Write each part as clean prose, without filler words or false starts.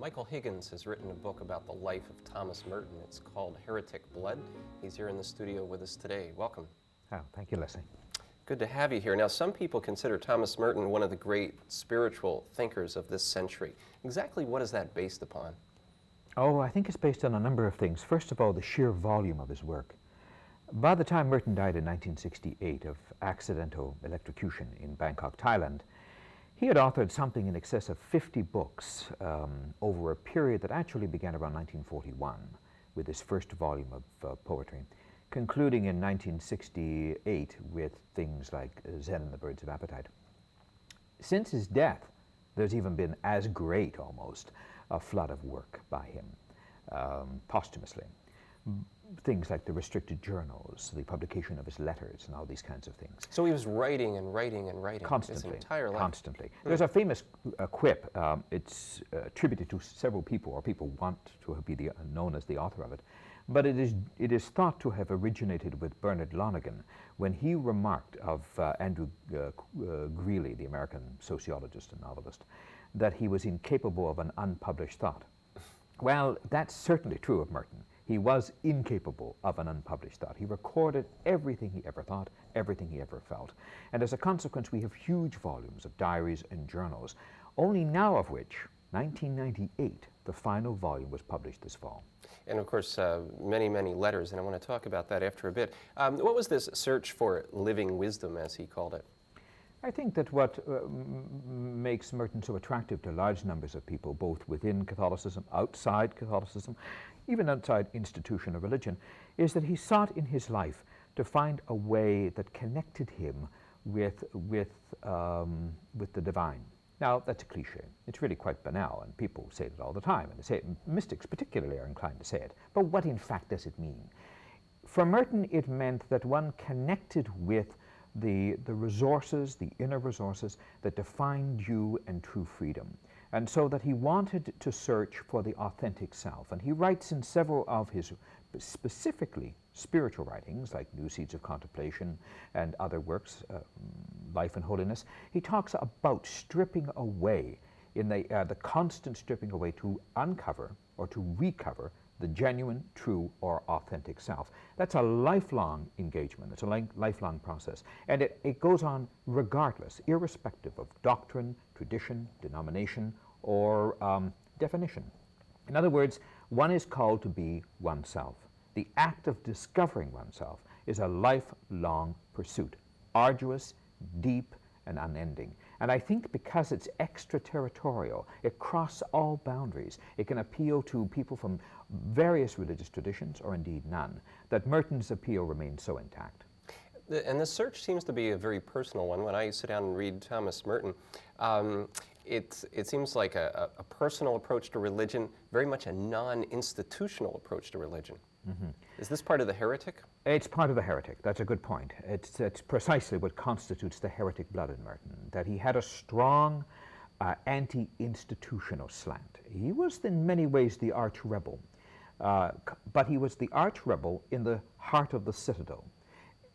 Michael Higgins has written a book about the life of Thomas Merton. It's called Heretic Blood. He's here in the studio with us today. Welcome. Oh, thank you, Leslie. Good to have you here. Now, some people consider Thomas Merton one of the great spiritual thinkers of this century. Exactly what is that based upon? Oh, I think it's based on a number of things. First of all, the sheer volume of his work. By the time Merton died in 1968 of accidental electrocution in Bangkok, Thailand, he had authored something in excess of 50 books over a period that actually began around 1941 with his first volume of poetry, concluding in 1968 with things like Zen and the Birds of Appetite. Since his death, there's even been as great, almost, a flood of work by him, posthumously. Things like the restricted journals, the publication of his letters, and all these kinds of things. So he was writing and writing and writing constantly, his entire life. Constantly. There's a famous quip. It's attributed to several people, or people want to be known as the author of it. But it is thought to have originated with Bernard Lonergan when he remarked of Andrew Greeley, the American sociologist and novelist, that he was incapable of an unpublished thought. Well, that's certainly true of Merton. He was incapable of an unpublished thought. He recorded everything he ever thought, everything he ever felt. And as a consequence, we have huge volumes of diaries and journals, only now of which, 1998, the final volume was published this fall. And of course, many, many letters, and I want to talk about that after a bit. What was this search for living wisdom, as he called it? I think that what makes Merton so attractive to large numbers of people, both within Catholicism, outside Catholicism, even outside institutional religion, is that he sought in his life to find a way that connected him with the divine. Now, that's a cliche. It's really quite banal, and people say it all the time, and they say it, mystics particularly are inclined to say it. But what in fact does it mean? For Merton, it meant that one connected with the resources, the inner resources that defined you and true freedom. And so that he wanted to search for the authentic self. And he writes in several of his specifically spiritual writings, like New Seeds of Contemplation and other works, Life and Holiness, he talks about stripping away, in the constant stripping away to uncover or to recover the genuine, true, or authentic self. That's a lifelong engagement. It's a lifelong process. And it goes on regardless, irrespective of doctrine, tradition, denomination, or definition. In other words, one is called to be oneself. The act of discovering oneself is a lifelong pursuit, arduous, deep, and unending. And I think because it's extraterritorial, it crosses all boundaries, it can appeal to people from various religious traditions, or indeed none, that Merton's appeal remains so intact. And the search seems to be a very personal one. When I sit down and read Thomas Merton, it seems like a personal approach to religion, very much a non-institutional approach to religion. Mm-hmm. Is this part of the heretic? It's part of the heretic. That's a good point. It's precisely what constitutes the heretic blood in Merton, that he had a strong anti-institutional slant. He was in many ways the arch-rebel, but he was the arch-rebel in the heart of the citadel.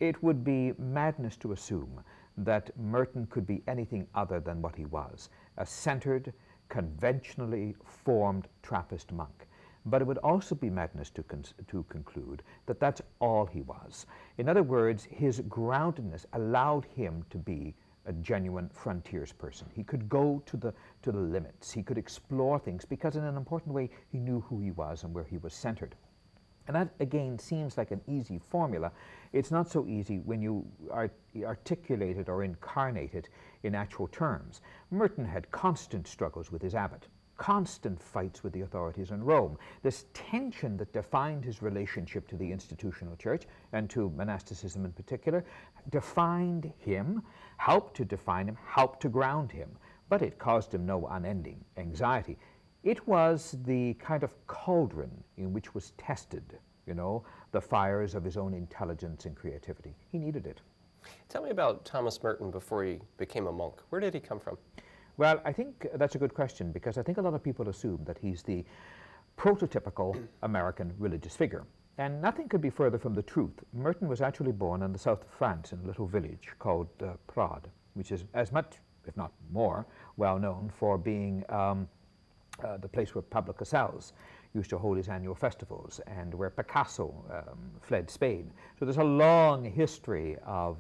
It would be madness to assume that Merton could be anything other than what he was, a centered, conventionally formed Trappist monk. But it would also be madness to conclude that that's all he was. In other words, his groundedness allowed him to be a genuine frontiers person. He could go to the limits. He could explore things because in an important way he knew who he was and where he was centered. And that, again, seems like an easy formula. It's not so easy when you articulate it or incarnate it in actual terms. Merton had constant struggles with his abbot, constant fights with the authorities in Rome. This tension that defined his relationship to the institutional church, and to monasticism in particular, defined him, helped to define him, helped to ground him, but it caused him no unending anxiety. It was the kind of cauldron in which was tested, the fires of his own intelligence and creativity. He needed it. Tell me about Thomas Merton before he became a monk. Where did he come from? Well, I think that's a good question, because I think a lot of people assume that he's the prototypical American religious figure. And nothing could be further from the truth. Merton was actually born in the south of France in a little village called Prades, which is as much, if not more, well known for being the place where Pablo Casals used to hold his annual festivals, and where Picasso fled Spain. So there's a long history of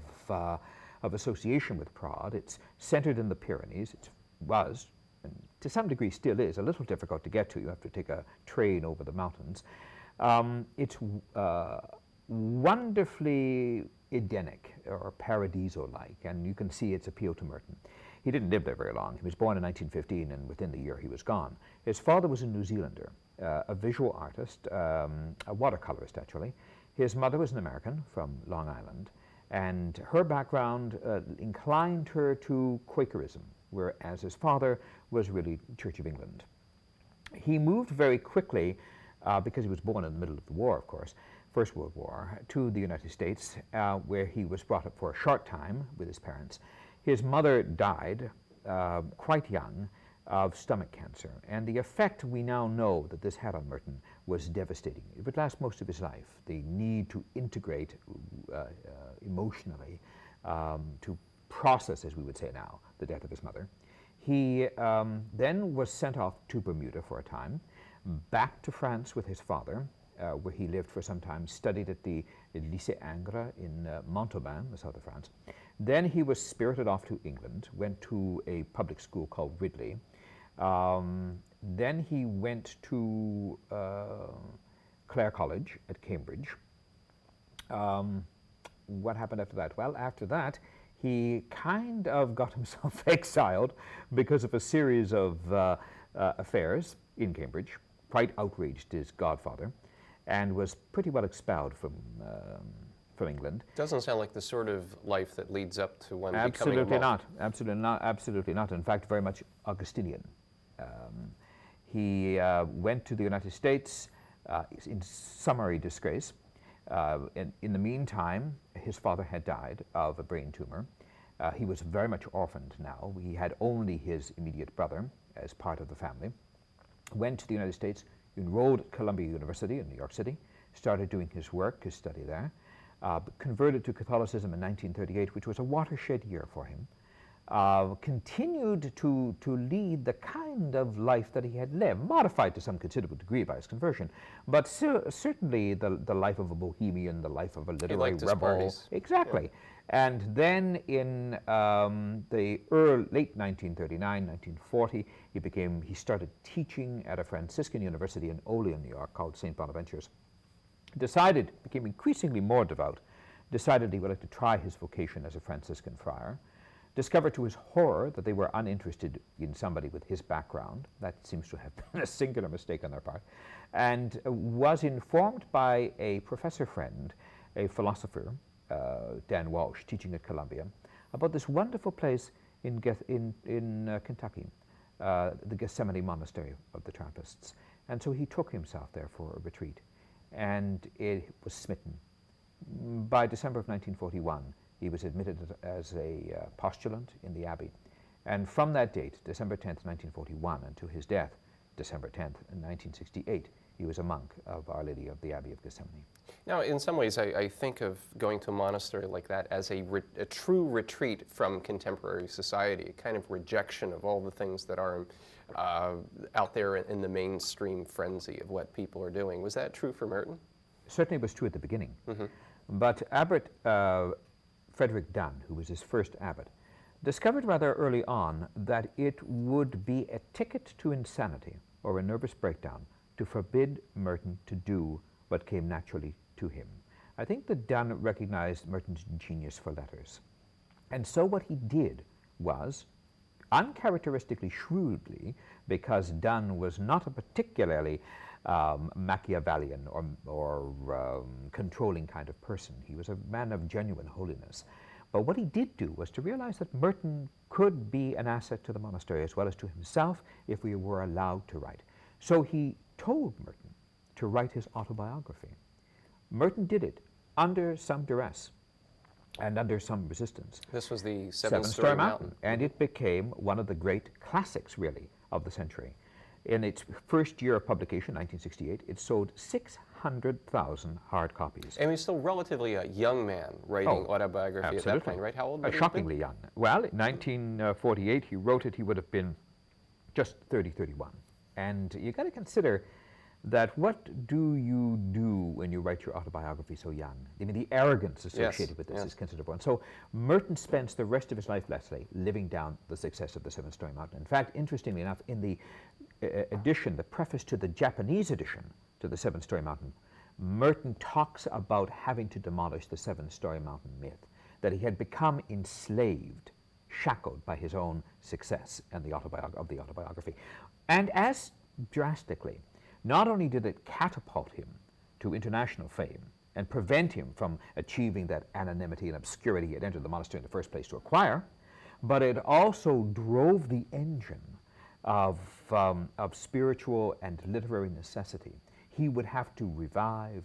association with Prague. It's centered in the Pyrenees. It was, and to some degree still is, a little difficult to get to. You have to take a train over the mountains. It's wonderfully Edenic or Paradiso-like, and you can see its appeal to Merton. He didn't live there very long. He was born in 1915, and within the year he was gone. His father was a New Zealander, a visual artist, a watercolorist actually. His mother was an American from Long Island, and her background inclined her to Quakerism, whereas his father was really Church of England. He moved very quickly, because he was born in the middle of the war, of course, First World War, to the United States, where he was brought up for a short time with his parents. His mother died quite young of stomach cancer, and the effect we now know that this had on Merton was devastating. It would last most of his life, the need to integrate emotionally, to process, as we would say now, the death of his mother. He then was sent off to Bermuda for a time, back to France with his father, where he lived for some time, studied at the Lycée Ingres in Montauban, the south of France. Then he was spirited off to England, went to a public school called Ridley. Then he went to Clare College at Cambridge. What happened after that? Well, after that, he kind of got himself exiled because of a series of affairs in Cambridge, quite outraged his godfather, and was pretty well expelled from England. Doesn't sound like the sort of life that leads up to one Absolutely becoming a monk. not. Absolutely not. Absolutely not. In fact, very much Augustinian. He went to the United States in summary disgrace. In the meantime, his father had died of a brain tumor. He was very much orphaned now. He had only his immediate brother as part of the family. Went to the United States, enrolled at Columbia University in New York City, started doing his work, his study there, converted to Catholicism in 1938, which was a watershed year for him. Continued to lead the kind of life that he had lived, modified to some considerable degree by his conversion, but certainly the life of a bohemian, the life of a literary liked his rebel. parties. Exactly. Yeah. And then in the late 1939, 1940, he started teaching at a Franciscan university in Olean, New York, called St. Bonaventure's. Became increasingly more devout, decided he would like to try his vocation as a Franciscan friar. Discovered to his horror that they were uninterested in somebody with his background. That seems to have been a singular mistake on their part. And was informed by a professor friend, a philosopher, Dan Walsh, teaching at Columbia, about this wonderful place in Kentucky, the Gethsemane Monastery of the Trappists. And so he took himself there for a retreat, and it was smitten. By December of 1941, he was admitted as a postulant in the Abbey. And from that date, December 10th, 1941, until his death, December 10th, 1968, he was a monk of Our Lady of the Abbey of Gethsemane. Now, in some ways, I think of going to a monastery like that as a true retreat from contemporary society, a kind of rejection of all the things that are out there in the mainstream frenzy of what people are doing. Was that true for Merton? Certainly it was true at the beginning. Mm-hmm. But Abbot Frederick Dunn, who was his first abbot, discovered rather early on that it would be a ticket to insanity or a nervous breakdown to forbid Merton to do what came naturally to him. I think that Dunn recognized Merton's genius for letters. And so what he did was, uncharacteristically shrewdly, because Dunn was not a particularly Machiavellian or controlling kind of person. He was a man of genuine holiness. But what he did do was to realize that Merton could be an asset to the monastery as well as to himself if we were allowed to write. So he told Merton to write his autobiography. Merton did it under some duress and under some resistance. This was the Seven-Story Mountain. And it became one of the great classics, really, of the century. In its first year of publication, 1968, it sold 600,000 hard copies. And he's still relatively a young man writing autobiography absolutely. At that point, right? How old would he shockingly be? Young. Well, in 1948, he wrote it, he would have been just 30, 31. And you got to consider that what do you do when you write your autobiography so young? I mean, the arrogance associated with this is considerable. And so Merton spends the rest of his life, Leslie, living down the success of the Seven-Storey Mountain. In fact, interestingly enough, in the edition, the preface to the Japanese edition to the Seven-Storey Mountain, Merton talks about having to demolish the Seven-Storey Mountain myth, that he had become enslaved, shackled by his own success and the autobiography. And as drastically, not only did it catapult him to international fame and prevent him from achieving that anonymity and obscurity he had entered the monastery in the first place to acquire, but it also drove the engine of spiritual and literary necessity. He would have to revive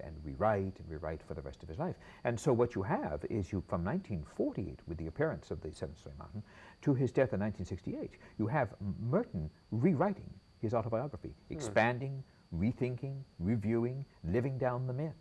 and rewrite for the rest of his life. And so what you have is from 1948, with the appearance of the Seven-Storey Mountain, to his death in 1968, you have Merton rewriting his autobiography, expanding, rethinking, reviewing, living down the myth.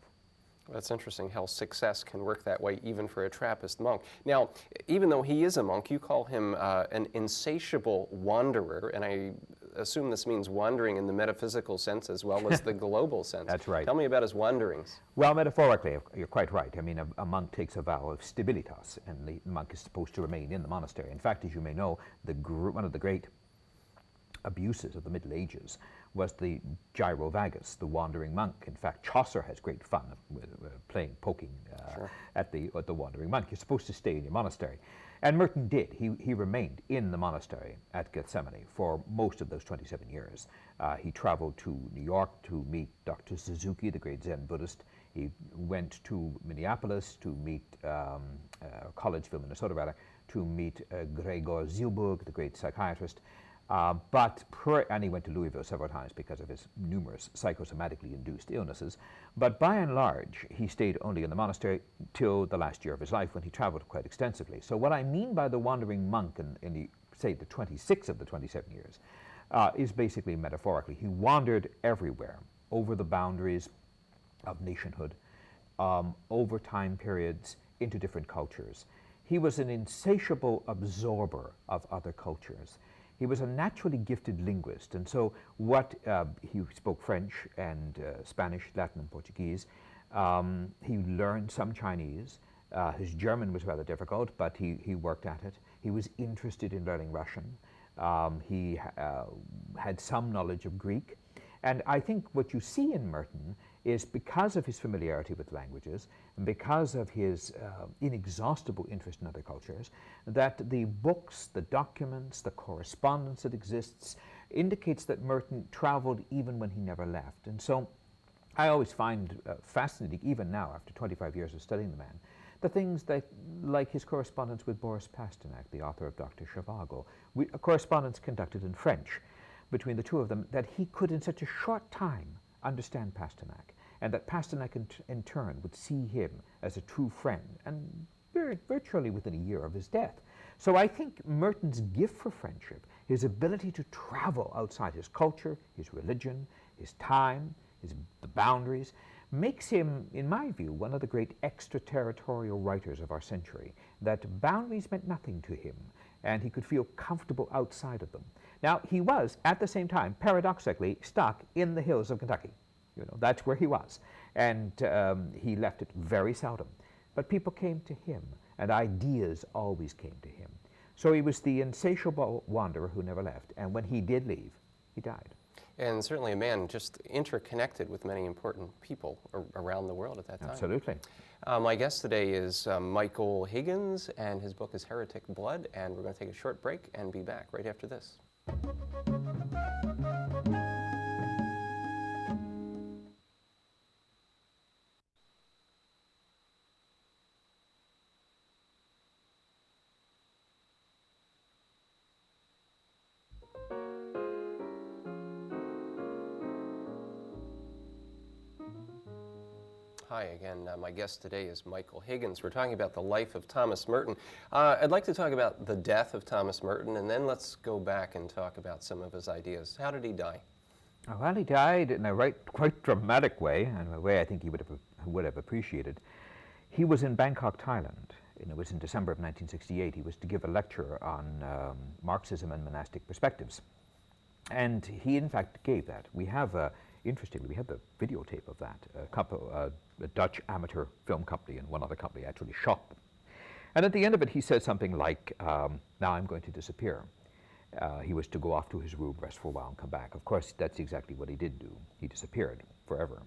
That's interesting how success can work that way even for a Trappist monk. Now, even though he is a monk, you call him an insatiable wanderer, and I assume this means wandering in the metaphysical sense as well as the global sense. That's right. Tell me about his wanderings. Well, metaphorically, you're quite right. I mean, a monk takes a vow of stabilitas, and the monk is supposed to remain in the monastery. In fact, as you may know, one of the great abuses of the Middle Ages was the gyrovagus, the wandering monk. In fact, Chaucer has great fun playing poking at the wandering monk. You're supposed to stay in your monastery. And Merton did. He remained in the monastery at Gethsemane for most of those 27 years. He traveled to New York to meet Dr. Suzuki, the great Zen Buddhist. He went to Minneapolis to meet, Collegeville, Minnesota rather, to meet Gregor Zilburg, the great psychiatrist. And he went to Louisville several times because of his numerous psychosomatically induced illnesses. But by and large, he stayed only in the monastery till the last year of his life, when he traveled quite extensively. So what I mean by the wandering monk in the, say, the 26 of the 27 years, is basically metaphorically. He wandered everywhere, over the boundaries of nationhood, over time periods, into different cultures. He was an insatiable absorber of other cultures. He was a naturally gifted linguist, and so he spoke French and Spanish, Latin, and Portuguese. He learned some Chinese. His German was rather difficult, but he worked at it. He was interested in learning Russian. He had some knowledge of Greek. And I think what you see in Merton is, because of his familiarity with languages, and because of his inexhaustible interest in other cultures, that the books, the documents, the correspondence that exists indicates that Merton traveled even when he never left. And so I always find fascinating, even now, after 25 years of studying the man, the things that, like his correspondence with Boris Pasternak, the author of Dr. Zhivago, a correspondence conducted in French between the two of them, that he could in such a short time understand Pasternak, and that Pasternak in turn would see him as a true friend, and virtually within a year of his death. So I think Merton's gift for friendship, his ability to travel outside his culture, his religion, his time, the boundaries, makes him, in my view, one of the great extraterritorial writers of our century, that boundaries meant nothing to him, and he could feel comfortable outside of them. Now, he was, at the same time, paradoxically, stuck in the hills of Kentucky. You know, that's where he was. And he left it very seldom. But people came to him, and ideas always came to him. So he was the insatiable wanderer who never left. And when he did leave, he died. And certainly a man just interconnected with many important people around the world at that time. Absolutely. My guest today is Michael Higgins, and his book is Heretic Blood. And we're going to take a short break and be back right after this. Hi again. My guest today is Michael Higgins. We're talking about the life of Thomas Merton. I'd like to talk about the death of Thomas Merton, and then let's go back and talk about some of his ideas. How did he die? Well, he died in a quite dramatic way, and a way I think he would have appreciated. He was in Bangkok, Thailand. It was in December of 1968. He was to give a lecture on Marxism and monastic perspectives. And he, in fact, gave that. We have, interestingly, we have the videotape of that. A Dutch amateur film company and one other company actually shot them. And at the end of it, he said something like, now I'm going to disappear. He was to go off to his room, rest for a while, and come back. Of course, that's exactly what he did do. He disappeared forever.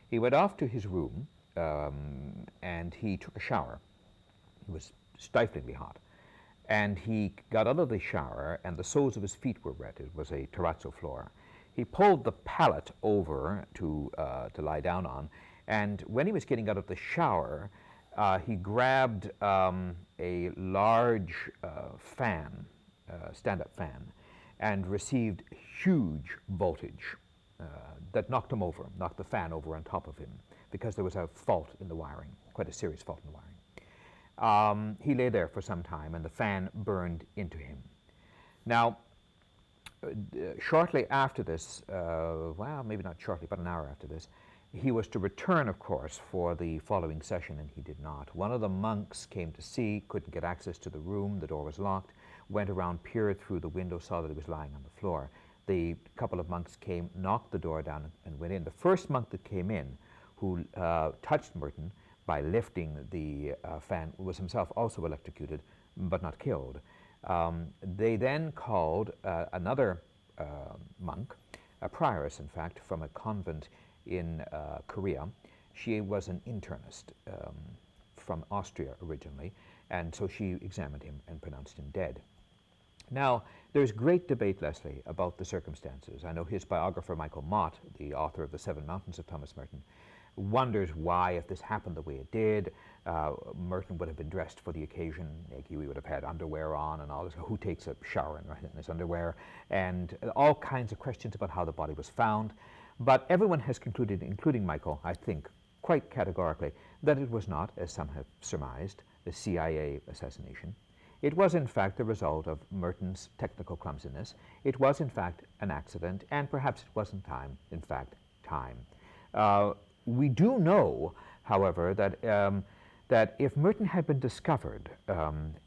He went off to his room, and he took a shower. It was stiflingly hot. And he got out of the shower, and the soles of his feet were wet. It was a terrazzo floor. He pulled the pallet over to lie down on, and when he was getting out of the shower, he grabbed a large fan, stand-up fan, and received huge voltage that knocked him over, knocked the fan over on top of him, because there was a fault in the wiring, quite a serious fault in the wiring. He lay there for some time, and the fan burned into him. Now, shortly after this, well, maybe not shortly, but an hour after this, he was to return, of course, for the following session, and he did not. One of the monks came to see, couldn't get access to the room, the door was locked, went around, peered through the window, saw that he was lying on the floor. The couple of monks came, knocked the door down, and went in. The first monk that came in, who touched Merton by lifting the fan, was himself also electrocuted, but not killed. They then called another monk, a prioress, in fact, from a convent in Korea. She was an internist from Austria originally, and so she examined him and pronounced him dead. Now, there's great debate, Leslie, about the circumstances. I know his biographer, Michael Mott, the author of The Seven Mountains of Thomas Merton, wonders why, if this happened the way it did, Merton would have been dressed for the occasion. He would have had underwear on and all this. Who takes a shower in his underwear? And all kinds of questions about how the body was found. But everyone has concluded, including Michael, I think, quite categorically, that it was not, as some have surmised, a CIA assassination. It was, in fact, the result of Merton's technical clumsiness. It was, in fact, an accident, and perhaps it wasn't time, in fact, time. We do know, however, that if Merton had been discovered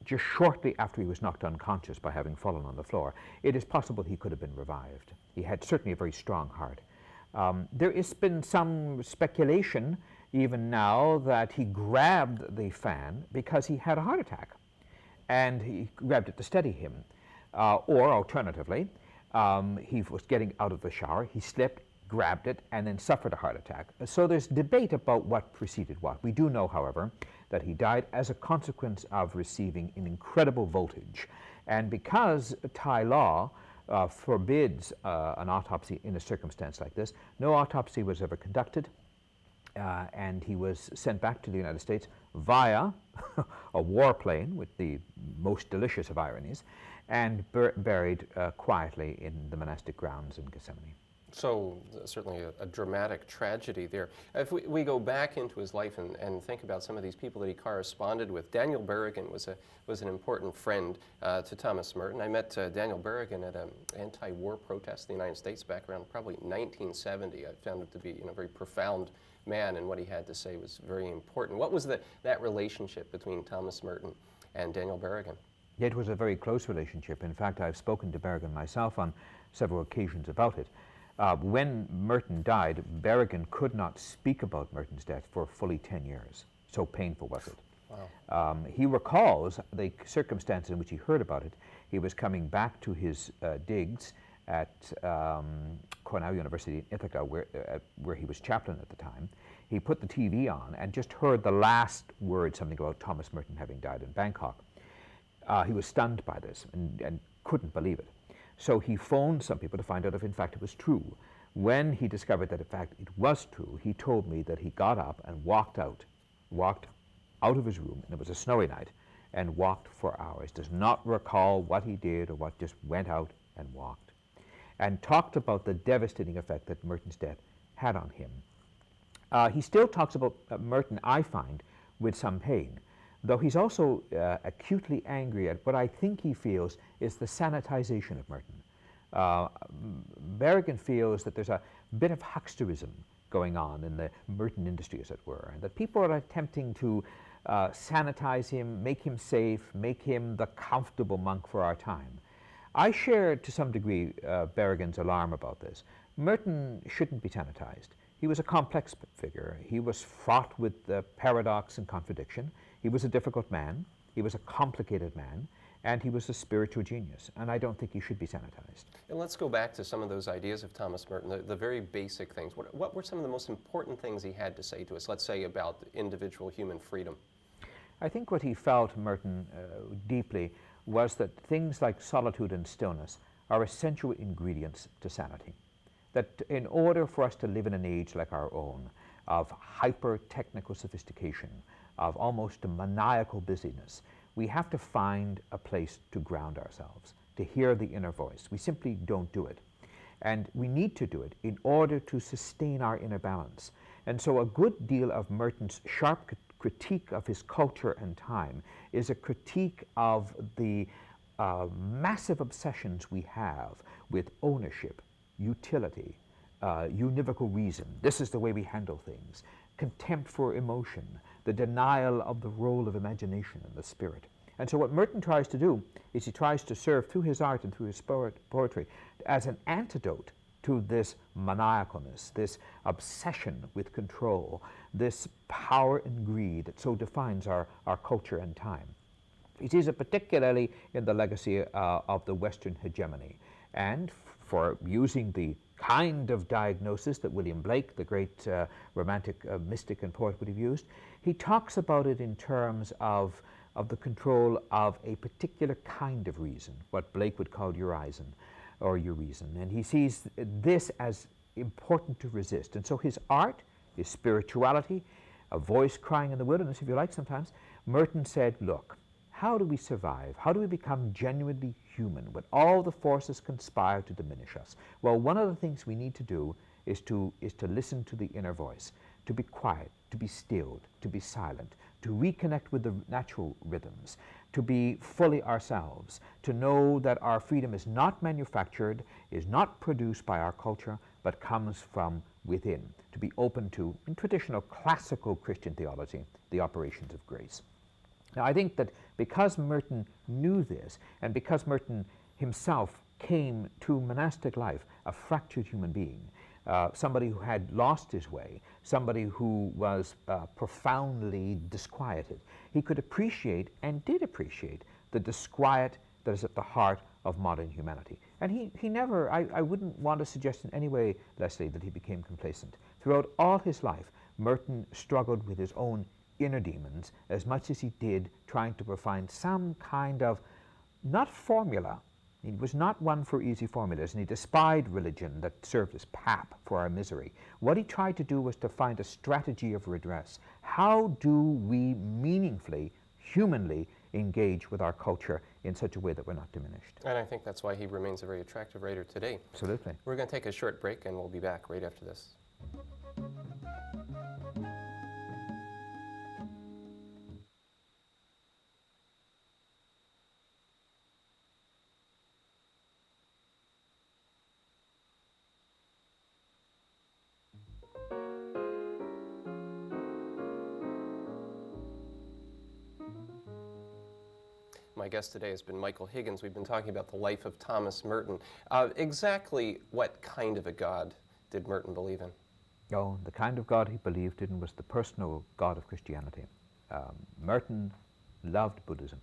just shortly after he was knocked unconscious by having fallen on the floor, it is possible he could have been revived. He had certainly a very strong heart. There has been some speculation, even now, that he grabbed the fan because he had a heart attack, and he grabbed it to steady him. Or, alternatively, he was getting out of the shower, he slipped, grabbed it, and then suffered a heart attack. So there's debate about what preceded what. We do know, however, that he died as a consequence of receiving an incredible voltage. And because Thai law forbids an autopsy in a circumstance like this, no autopsy was ever conducted, and he was sent back to the United States via a warplane, with the most delicious of ironies, and buried quietly in the monastic grounds in Gethsemane. So certainly a dramatic tragedy there. If we go back into his life and think about some of these people that he corresponded with, Daniel Berrigan was an important friend to Thomas Merton. I met Daniel Berrigan at an anti-war protest in the United States back around probably 1970. I found him to be a very profound man, and what he had to say was very important. What was that relationship between Thomas Merton and Daniel Berrigan? It was a very close relationship. In fact, I've spoken to Berrigan myself on several occasions about it. When Merton died, Berrigan could not speak about Merton's death for fully 10 years. So painful was it. Wow. He recalls the circumstance in which he heard about it. He was coming back to his digs at Cornell University in Ithaca, where he was chaplain at the time. He put the TV on and just heard the last word, something about Thomas Merton having died in Bangkok. He was stunned by this and couldn't believe it. So he phoned some people to find out if, in fact, it was true. When he discovered that, in fact, it was true, he told me that he got up and walked out of his room, and it was a snowy night, and walked for hours. Does not recall what he did or what, just went out and walked. And talked about the devastating effect that Merton's death had on him. He still talks about Merton, I find, with some pain, though he's also acutely angry at what I think he feels is the sanitization of Merton. Berrigan feels that there's a bit of hucksterism going on in the Merton industry, as it were, and that people are attempting to sanitize him, make him safe, make him the comfortable monk for our time. I share to some degree Berrigan's alarm about this. Merton shouldn't be sanitized. He was a complex figure. He was fraught with paradox and contradiction. He was a difficult man. He was a complicated man. And he was a spiritual genius. And I don't think he should be sanitized. And let's go back to some of those ideas of Thomas Merton, the very basic things. What were some of the most important things he had to say to us, let's say about individual human freedom? I think what he felt, Merton, deeply, was that things like solitude and stillness are essential ingredients to sanity. That in order for us to live in an age like our own, of hyper-technical sophistication, of almost a maniacal busyness, we have to find a place to ground ourselves, to hear the inner voice. We simply don't do it. And we need to do it in order to sustain our inner balance. And so a good deal of Merton's sharp critique of his culture and time is a critique of the massive obsessions we have with ownership, utility, univocal reason. This is the way we handle things. Contempt for emotion, the denial of the role of imagination and the spirit. And so what Merton tries to do is he tries to serve through his art and through his poetry as an antidote to this maniacalness, this obsession with control, this power and greed that so defines our culture and time. He sees it particularly in the legacy of the Western hegemony. And for using the kind of diagnosis that William Blake, the great romantic mystic and poet, would have used, he talks about it in terms of the control of a particular kind of reason, what Blake would call Urizen or Urizen. And he sees this as important to resist. And so his art, his spirituality, a voice crying in the wilderness, if you like sometimes, Merton said, look, how do we survive? How do we become genuinely human when all the forces conspire to diminish us? Well, one of the things we need to do is to listen to the inner voice, to be quiet, to be stilled, to be silent, to reconnect with the natural rhythms, to be fully ourselves, to know that our freedom is not manufactured, is not produced by our culture, but comes from within, to be open to, in traditional classical Christian theology, the operations of grace. Now, I think that because Merton knew this, and because Merton himself came to monastic life a fractured human being, somebody who had lost his way, somebody who was profoundly disquieted, he could appreciate and did appreciate the disquiet that is at the heart of modern humanity. And he never, I wouldn't want to suggest in any way, Leslie, that he became complacent. Throughout all his life, Merton struggled with his own inner demons as much as he did trying to find some kind of, not formula, he was not one for easy formulas, and he despised religion that served as pap for our misery. What he tried to do was to find a strategy of redress. How do we meaningfully, humanly engage with our culture in such a way that we're not diminished? And I think that's why he remains a very attractive writer today. Absolutely. We're going to take a short break, and we'll be back right after this. My guest today has been Michael Higgins. We've been talking about the life of Thomas Merton. Exactly what kind of a God did Merton believe in? Oh, the kind of God he believed in was the personal God of Christianity. Merton loved Buddhism.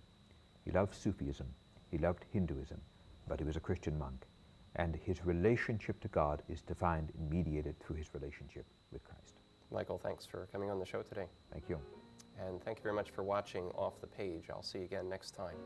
He loved Sufism. He loved Hinduism. But he was a Christian monk. And his relationship to God is defined and mediated through his relationship with Christ. Michael, thanks for coming on the show today. Thank you. And thank you very much for watching Off the Page. I'll see you again next time.